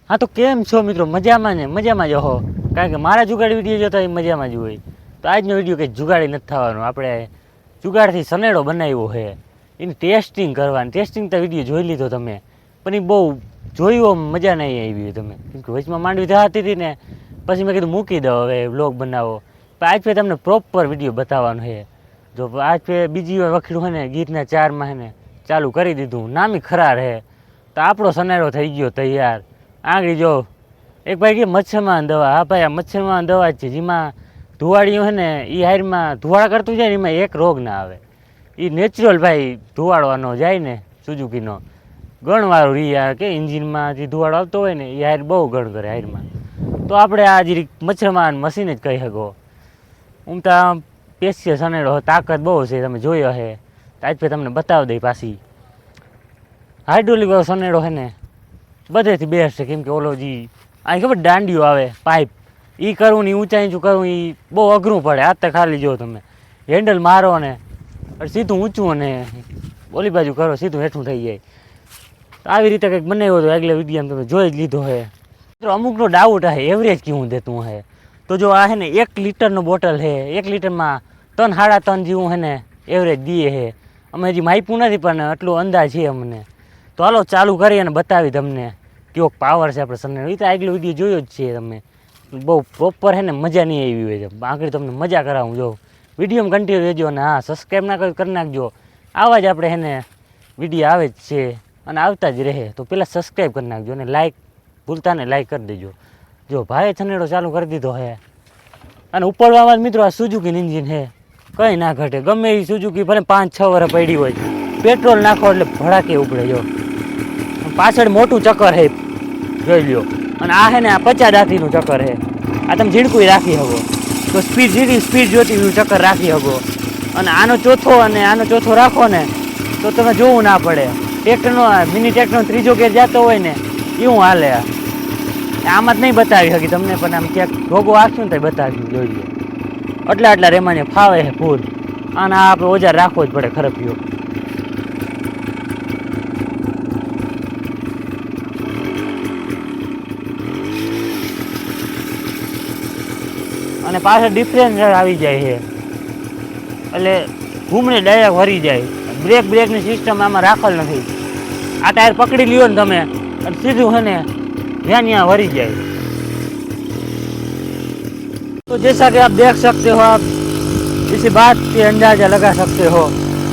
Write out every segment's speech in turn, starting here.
હા તો કેમ છો મિત્રો? મજામાં ને? મજામાં જ હો. કારણ કે મારા જુગાડી વિડીયો જોતા એ મજામાં જ હોય. તો આજનો વિડીયો કંઈ જુગાડી નથી થવાનો. આપણે જુગાડથી સનેડો બનાવ્યો છે, એની ટેસ્ટિંગ કરવાની. ટેસ્ટિંગ તો વિડીયો જોઈ લીધો તમે, પણ એ બહુ જોયું મજા નહીં આવી તમે, કેમ કે વચમાં માંડવી થતી હતી ને, પછી મેં કીધું મૂકી દો હવે વ્લોગ બનાવો. પણ આજ ફેર તમને પ્રોપર વિડીયો બતાવવાનો છે. જો આજ ફેર બીજી વાર વખીડું છે ને ગીરના 4માં છે ને ચાલુ કરી દીધું, નામી ખરાર છે. તો આપણો સનેડો થઈ ગયો તૈયાર. આગળ જો એક ભાઈ કે મચ્છરમાં દવા, હા ભાઈ આ મચ્છરમાં દવા જ છે, જેમાં ધુવાડીઓ છે ને એ હારમાં ધુવાડા કરતું જાય ને એમાં એક રોગ ના આવે. એ નેચરલ ભાઈ ધુવાડવાનો જાય ને સુઝુકીનો ગણવાળું રીયા કે એન્જિનમાં જે ધુવાડો આવતો હોય ને એ હાર બહુ ગણ કરે હારમાં. તો આપણે આ જે મચ્છરમાં મશીન જ કહી શકો. હું તો આમ પેશિયલ સનેડો તાકાત બહુ છે, તમે જોયો છે. આજ પછી તમને બતાવી દઈ. પાછી હાઇડ્રોલિક વાળો સનેડો છે ને બધેથી બેસ્ટ છે, કેમ કે ઓલો જે અહીં ખબર દાંડીઓ આવે પાઇપ, એ કરવું ને ઊંચા ઊંચું કરવું એ બહુ અઘરું પડે. આ તો ખાલી જો તમે હેન્ડલ મારો ને સીધું ઊંચું અને ઓલી બાજુ કરો સીધું હેઠું થઈ જાય. તો આવી રીતે કંઈક બનાવ્યો હતો આગલા વિડીયો તમે જોઈ જ લીધો છે. મિત્રો અમુકનો ડાઉટ હે એવરેજ કેવું દેતું હે. તો જો આ છે ને 1 લીટરનો બોટલ છે, 1 લીટરમાં 3-3.5 જેવું છે ને એવરેજ દીએ છે. અમે હજી માપ્યું નથી પણ આટલું અંદાજ છે અમને. તો હાલો ચાલુ કરી અને બતાવી તમને કેવો પાવર છે આપણે સનેડો. એ તો આગલો વિડીયો જોયો જ છે તમે, બહુ પ્રોપર છે ને મજા નહીં આવી હોય છે. આગળ તમને મજા કરાવું. જો વિડીયોમાં કન્ટિન્યુ રહેજો અને હા સબસ્ક્રાઈબ ના કરી નાખજો. આવા જ આપણે છે ને વિડીયો આવે જ છે અને આવતા જ રહે. તો પહેલાં સબસ્ક્રાઈબ કરી નાખજો અને લાઇક ભૂલતા ને લાઇક કરી દેજો. જો ભાઈ સનેડો ચાલુ કરી દીધો છે અને ઉપડવામાં મિત્રો આ સુઝુકીનું એન્જિન છે, કંઈ ના ઘટે. ગમે એ સુઝુકી ભલે 5-6 વર્ષ પડી હોય, પેટ્રોલ નાખો એટલે ભડાકે ઉપડે. જો પાછળ મોટું ચક્કર છે જોઈ લ્યો. અને આ છે ને આ 50 દાંતીનું ચક્કર છે. આ તમે ઝીણકું રાખી શકો તો સ્પીડ જોતી એવું ચક્કર રાખી શકો. અને આનો ચોથો રાખો ને તો તમે જોવું ના પડે. ટ્રેક્ટરનો મિની ટ્રેક્ટરનો ત્રીજો ગેર જતો હોય ને એવું હાલે. આમાં જ નહીં બતાવી શકી તમને, પણ આમ ક્યાંક રોગો આખ્યું ને તો બતાવ્યું જોઈ લો. આટલા રેમાને ફાવે છે ફૂલ. અને આ આપણે ઓજાર રાખવો જ પડે ખરપ્યો. અને પાછળ ડિફરન્સર આવી જાય છે એટલે ઘૂમને ડાયરેક્ટ વરી જાય. બ્રેકની સિસ્ટમ આમાં રાખેલ નથી. આ ટાયર પકડી લ્યો ને તમે અને સીધું છે ને ત્યાં વરી જાય. तो जैसा कि आप देख सकते हो, आप इसी बात से अंदाजा लगा सकते हो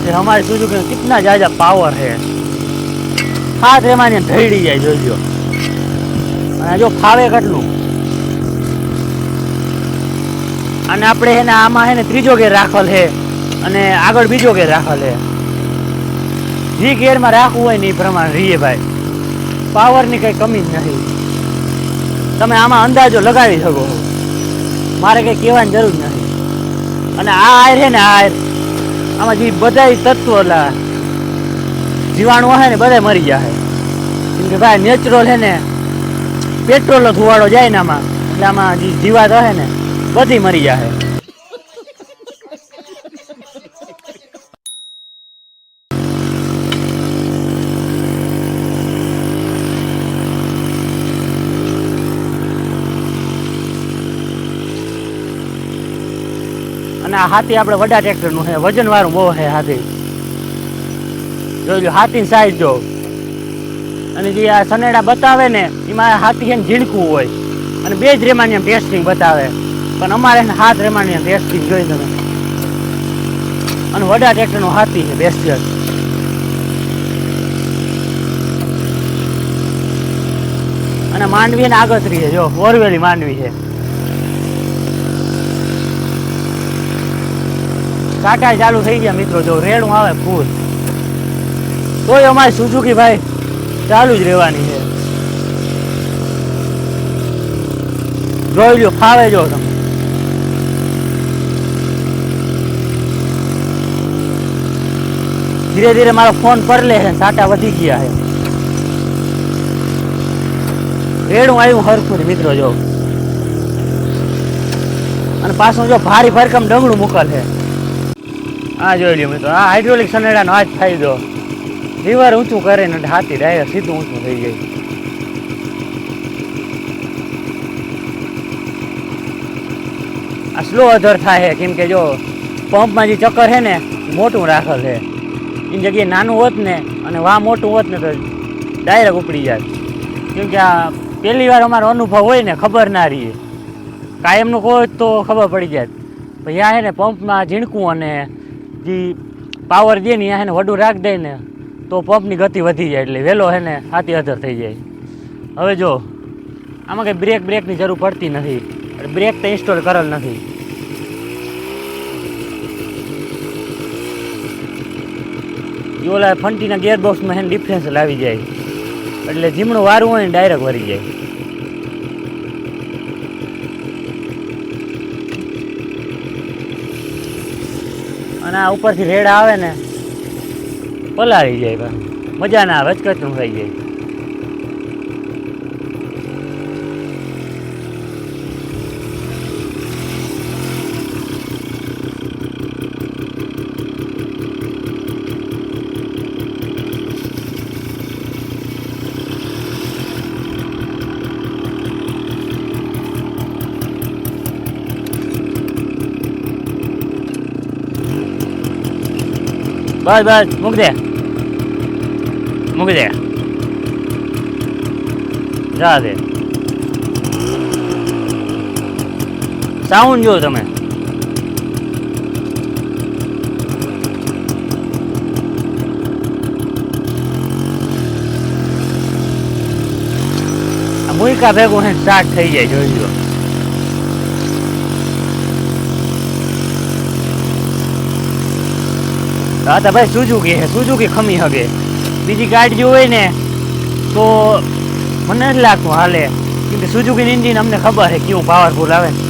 कि हमारे सुजुकी में कितना ज़्यादा पावर है. हाथ रेमाने ढળી જાય જોજો. અને જો ફાવે કેટલું. અને આપણે છે ને આમાં છે ને ત્રીજો ગેર રાખેલ છે અને આગળ બીજો ગેર રાખેલ છે. જે ગેરમાં રાખવું હોય ને એ પ્રમાણે રહીએ ભાઈ. પાવરની કંઈ કમી જ નથી. તમે આમાં અંદાજો લગાવી શકો. મારે કંઈ કહેવાની જરૂર નથી. અને આ આયર છે ને આયર આમાં જે બધા તત્વો જીવાણુ હશે ને બધા મરી જાય. કેમ કે ભાઈ નેચરલ છે ને પેટ્રોલનો ધુવાડો જાય ને આમાં, એટલે આમાં જે જીવાત હશે ને બધી મરી જાય. અને આ હાથી આપણે વડા ટ્રેક્ટરનું છે, વજનવાળું બહુ છે હાથી. જોઈ લો હાથીની સાઈઝ જો. અને જે આ સનેડા બતાવે ને એમાં હાથી છે ને ઝીણકું હોય અને 2 જ રેમાની ટેસ્ટિંગ બતાવે, પણ અમારે 7 રેમાની ટેસ્ટિંગ જોઈ તમે. અને વડા ટ્રેક્ટરનું હાથી છે બેસ્ટ. અને માંડવી ને આગતરી છે, જો ઓરવેલી માંડવી છે. કાંટા ચાલુ થઈ ગયા મિત્રો. જો રેડું આવે ફૂલ. તોય અમારી સુઝુકી ભાઈ ચાલુ જ રહેવાની છે. જોઈ લો ફાવે જો તમે. ધીરે ધીરે મારો ફોન પર લે છે, સાટા વધી ગયા છે. રેડું આવ્યું હરખું મિત્રો જો. અને પાછું જો ભારી ભરકમ ડગડું મુકલ છે. આ જોઈ લ્યો મિત્રો, આ હાઇડ્રોલિક સનેડાનો આ જ ફાયદો. લીવર ઊંચું કરે ને હાથી ડાયરેક્ટ સીધું ઊંચું થઈ જાય. આ સ્લો અધર થાય છે, કેમ કે જો પંપમાં જે ચક્કર છે ને મોટું રાખેલ છે, એની જગ્યાએ નાનું હોત ને અને વાં મોટું હોત ને તો ડાયરેક્ટ ઉપડી જાય. કેમ કે આ પહેલી વાર અમારો અનુભવ હોય ને ખબર ના રહીએ, કાયમનું કોઈ તો ખબર પડી જાય. પછી આ છે ને પંપમાં ઝીણકું અને જે પાવર દે ને ત્યાં છે ને વડું રાખ દે ને તો પંપની ગતિ વધી જાય, એટલે વહેલો છે ને હાથી અધર થઈ જાય. હવે જો આમાં કંઈ બ્રેકની જરૂર પડતી નથી, બ્રેક તો ઇન્સ્ટોલ કરેલ નથી. ઓલા ફંટીના ગિયરબોક્સમાં છે ને ડિફરન્સ આવી જાય, એટલે જીમણું વારું હોય ને ડાયરેક્ટ વરી જાય. અને આ ઉપરથી રેડ આવે ને પલાળી જાય, પણ મજા ના આવે, અચકચનું થઈ જાય. બસ બસ મૂકી દે જા દે. સાઉન્ડ જો તમે, મુઈકા ભેગું હે સ્ટાર્ટ થઈ જાય, જોઈ લો. હા તો ભાઈ સુઝુકી ખમી હગે. બીજી ગાડી હોય ને તો મને નથી લાગતું હાલે, કેમ કે સુઝુકીનું એન્જિન અમને ખબર છે કેવું પાવરફુલ આવે ને.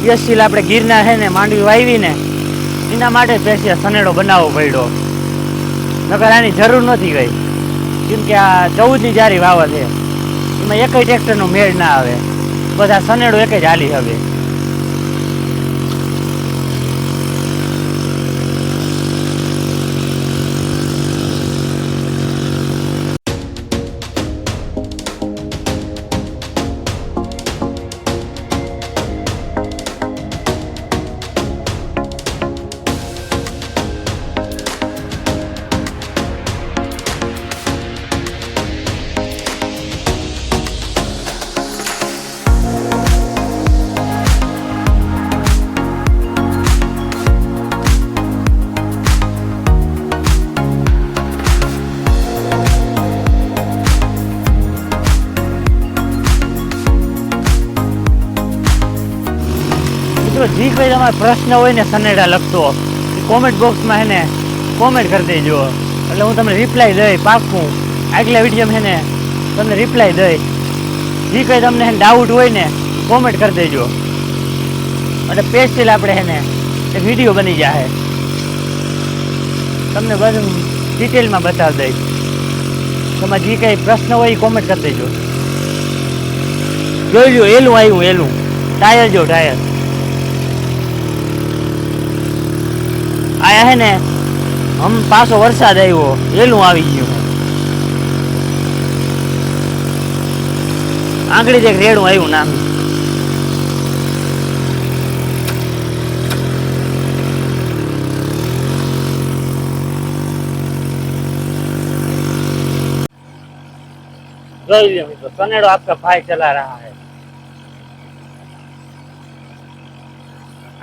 યશીલ આપણે ગિરનાર છે ને માંડવી વાવી ને એના માટે સ્પેશિયલ સનેડો બનાવવો પડ્યો, નકર આની જરૂર નથી ગઈ. કેમ કે આ 14ની જારી વાવર છે, એમાં એક ટ્રેક્ટરનો મેળ ના આવે, બધા સનેડો એક જ હાલી હવે. જે કંઈ તમારો પ્રશ્ન હોય ને સનેડા લખતો કોમેન્ટ બોક્સમાં હે ને કોમેન્ટ કરી દેજો, એટલે હું તમને રિપ્લાય દઈ પાકું. આગલા વિડીયોમાં હે ને તમને રિપ્લાય દઈ. જે કંઈ તમને હે ડાઉટ હોય ને કોમેન્ટ કરી દેજો, એટલે સ્પેશિયલ આપણે હે ને એક વિડીયો બની જાય, તમને બધું ડિટેલમાં બતાવી દઈશ. તમારે જે કંઈ પ્રશ્ન હોય એ કોમેન્ટ કરી દેજો. જોઈ લો એલું આવ્યું, એલું ટાયર જો ટાયર આયા હે ને પાછો વરસાદ આવ્યો, એલું આવી ગયું. આંગળી જ એક રેડું આવ્યું નામ. જોઈ लो मित्रों, सनेडो आपका भाई चला रहा है.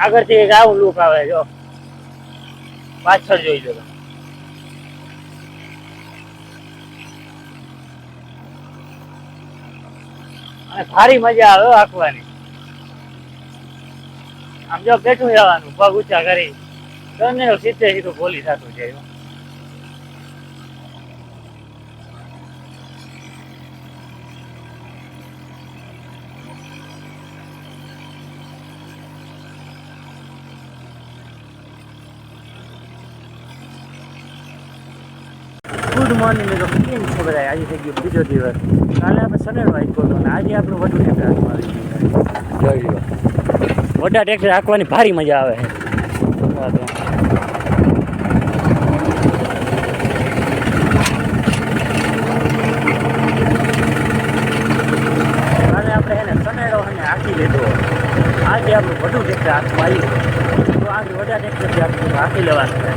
આગળથી એક આવું લુક આવે, જો પાછળ જોઈ લો. અને ભારી મજા આવે આંકવાની. આમ જો બેઠું રહેવાનું, પગ ઊંચા કરી સનેડો સીધે સીધું બોલી થતું જાય. ગુડ મોર્નિંગ તો કેમ છે બધા? આજે થઈ ગયો બીજો દિવસ. કાલે આપણે સનેડો આપ્યો હતો અને આજે આપણું વધુ ટ્રેક્ટર હાથમાં આવી ગયું. જોઈ લો, મોટા ટ્રેક્ટર હાંકવાની ભારી મજા આવે છે. કાલે આપણે એને સનેડો અને હાંકી લીધો. આજે આપણું વધુ ટ્રેક્ટર હાથમાં આવ્યું તો આજે બધા ટ્રેક્ટરથી આપણે હાંકી લેવાનું છે.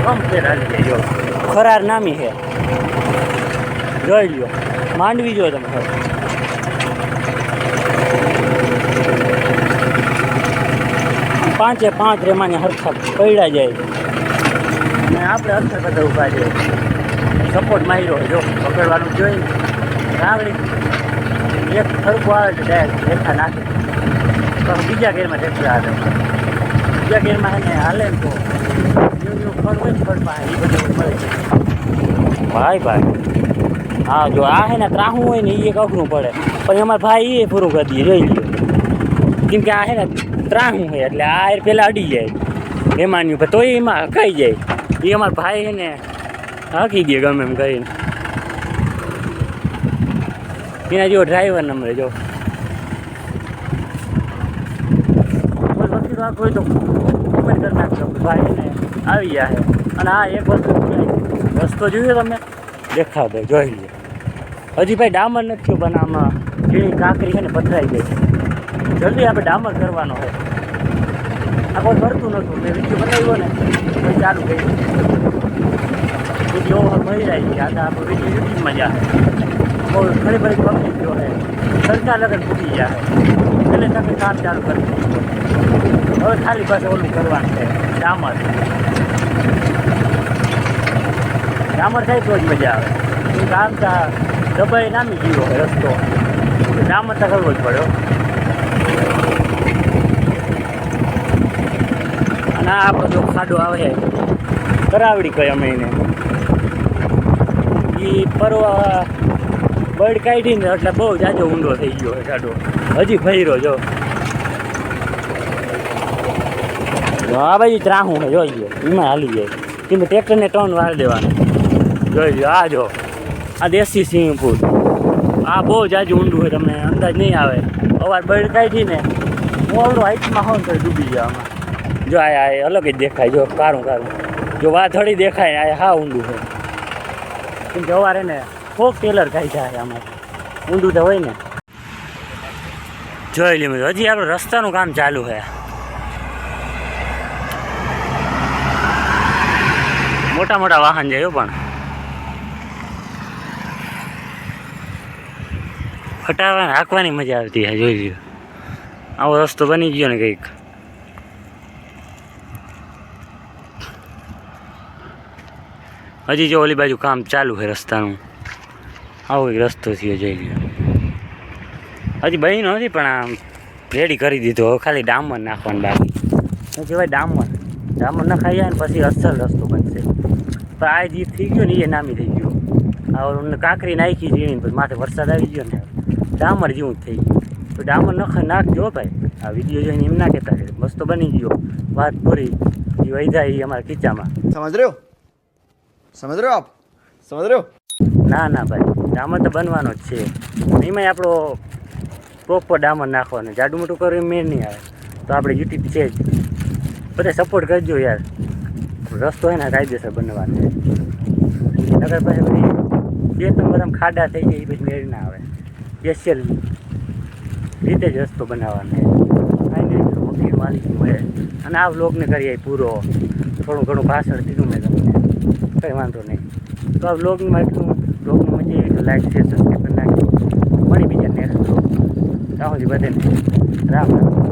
કમ્પ્લેટ હાલી જાય. જો ખરાર નામી છે, જોઈ લ્યો. માંડવી જો તમે પાંચે પાંચ રેમાને હરખા પડ્યા જાય અને આપણે અસર બધા ઊભા છે. સપોર્ટ માર્યો જો પકડવાનું જોઈને આગળ એક ખરખું આવે છે ડાયરેક્ટ રેખા નાખે તો બીજા ગેરમાં ટ્રેક્ટર હાલે. બીજા ગેરમાં એને હાલે ને તો ફળ હોય ફળમાં એ બધું મળે છે. ભાઈ હા, જો આ છે ને ત્રાહું હોય ને એ એક અઘરું પડે, પણ અમારા ભાઈ એ પૂરું કરી દઈએ. જોઈ લો, કેમ કે આ છે ને ત્રાહું હોય એટલે આ પહેલાં અડી જાય મહેમાન્યું, પણ તોય એમાં હકાઈ જાય. એ અમારા ભાઈ છે ને હાંકી દે ગમે એમ કરીને. એના જેવો ડ્રાઈવર નંબરે જો વસ્તુ હોય તો કમેન્ટ કરી નાખજો. ભાઈ એને આવી જાય. અને આ એક વસ્તુ રસ્તો જોયો તમે દેખાવ દે, જોઈ લે. હજી ભાઈ ડામર નથી થયું, પણ આમાં જેની કાંકરી છે ને પથરાઈ ગઈ છે. જલ્દી આપણે ડામર કરવાનો હોય. આ કોઈ કરતું નહોતું, મેં વિડીયો બનાવ્યો ને પછી ચાલુ કર્યું. વિડીયો મળી જાય છે. આ તો આપણું વિડીયો યુટ્યુબમાં જાય બહુ ઘણી બધી પબ્લિક જો છે. સરકાર લગન ફૂટી જાય એટલે તમે કામ ચાલુ કરી દીધું. હવે ખાલી પાસે ઓલું કરવાનું છે ડામર. ડામર થાય તો જ મજા આવે. આમ તો દબાઈ નામી ગયો હોય રસ્તો, ડામર તો કરવો જ પડ્યો. અને આ આપણો જો ખાડો આવે કરાવડી કહે અમે એને, એ પરવા બળ કાઢીને એટલે બહુ જાજો ઊંડો થઈ ગયો હોય ખાડો. હજી ફર્યો જો આ બાજુ ત્રાહું હોય, જોઈ લો એમાં હાલી જાય. કેમ ટ્રેક્ટરને ટર્ન વાર દેવાનું. જોઈ લો આ જો આ દેશી સ્વિમિંગ પુલ. આ બહુ જાજુ ઊંડું હોય, તમને અંદાજ નહીં આવે. અવાર બળ કાઢીને મોવડો હાઈટમાં હોય તો ડૂબી જાય આમાં. જો આ અલગ જ દેખાય. જો કારું જો વાથળી દેખાય. આ હા ઊંડું હોય, કેમ કે અવાર એને ફોક ટેલર ખાઈ જાય આમાં ઊંડું તો હોય ને. જોઈ લે હજી આપણું રસ્તાનું કામ ચાલુ છે. મોટા મોટા વાહન જાય પણ ફટાવાને હાંકવાની મજા આવતી છે. જોઈ લ્યો આવો રસ્તો બની ગયો ને કંઈક. હજી જો ઓલી બાજુ કામ ચાલુ છે રસ્તાનું. આવો એક રસ્તો થયો. જોઈ લ્યો હજી બન્યો નથી પણ આમ રેડી કરી દીધો. હવે ખાલી ડામર નાખવાનું બાકી. શું કહેવાય ડામર નખાઈ જાય ને પછી અસલ રસ્તો બનશે. પણ આ જે થઈ ગયો ને એ નામી થઈ ગયો. આ કાંકરી નાખી ઝીણી પછી માથે વરસાદ આવી ગયો ને ડામર જેવું જ થઈ ગયું. તો ડામર નાખજો ભાઈ. આ વિડીયો જોઈને એમ ના કહેતા કે મસ્ત બની ગયો. વાત પૂરી એ વહી જાય એ અમારા ખીચામાં. સમજ રહ્યો આપ સમજ રહ્યો? ના ભાઈ, ડામર તો બનવાનો જ છે. એમાંય આપણો પ્રોપર ડામર નાખવાનો. જાડું મોટું કરવું મેળ નહીં આવે. તો આપણે યુટ્યુબ છે જ, બધા સપોર્ટ કરજો યાર. રસ્તો હોય ને કાયદેસર બનવાનો છે. નગર પાસે પછી 2 નંબર આમ ખાડા થઈ જાય એ પછી મેળ ના આવે. સ્પેશિયલ રીતે જ રસ્તો બનાવવાનો છે. કાંઈ નહીં વકીલ માલિક મળે. અને આ વ્લોગને કરીએ પૂરો. થોડું ઘણું ભાષણ દીધું મેં તમને, કંઈ વાંધો નહીં. તો આ વ્લોગમાં એટલું મજા આવી તો લાઈક શેર સબસ્ક્રાઈબ કરી નાખજો. મળી બીજા નેક્સ્ટ વ્લોગ. ત્યાં સુધી બધાને રામ રામ.